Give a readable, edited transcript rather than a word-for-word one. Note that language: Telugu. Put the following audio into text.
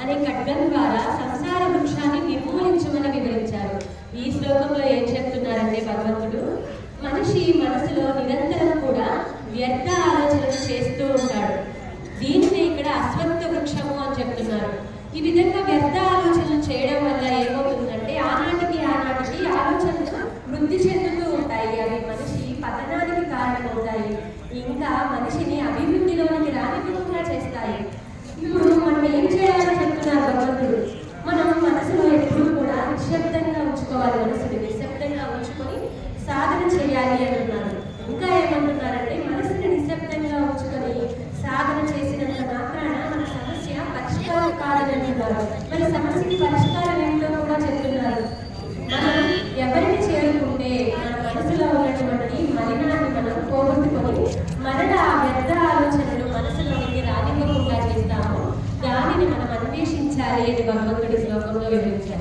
అనే ఖడ్గం ద్వారా సంసార వృక్షాన్ని నిర్మూలించమని వివరించారు. ఈ శ్లోకంలో ఏం చెప్తున్నారంటే భగవంతుడు, మనిషి మనసులో నిరంతరం కూడా వ్యర్థ ఆలోచనలు చేస్తూ ఉంటాడు. దీనిని ఇక్కడ అశ్వత్థ వృక్షము అని చెప్తున్నారు. ఈ విధంగా వ్యర్థ ఆలోచనలు చేయడం వల్ల ఏమవుతుందంటే ఆనాటికి ఆలోచనలు వృద్ధి చెందుతూ ఉంటాయి. అవి మనిషి పతనానికి కారణమవుతాయి, ఇంకా మనిషిని అభివృద్ధిలోనికి రానివ్వకుండా చేస్తాయి. ఇప్పుడు మనం ఏం చేయాలో చెప్తున్నారు భగవంతుడు. మనం మనసులో ఎప్పుడు కూడా నిశ్శబ్దంగా ఉంచుకోవాలి. మనసుని నిశ్శబ్దంగా ఉంచుకొని సాధన చేయాలి అంటున్నారు. ఇంకా ఏమంటున్నారంటే మనసుని నిశ్శబ్దంగా ఉంచుకొని సాధన చేసినంత మాత్రాన మన సమస్య పరిష్కారం కాదని అంటున్నారు. మరి సమస్యకి పరిష్కారం ఏమిటో కూడా చెప్తున్నారు. మనం ఎవరిని చేరుకుంటే మన మనసులో ఉన్నటువంటి మలినాన్ని మనం పోగొట్టుకొని మరలా ఆ వ్యర్థ ఆలోచనలు మనసులోనికి రానివ్వకుండా చేస్తాము. దానిని మనం అన్వేషించాలి అని భగవంతుడి శ్లోకంలో వివరించారు.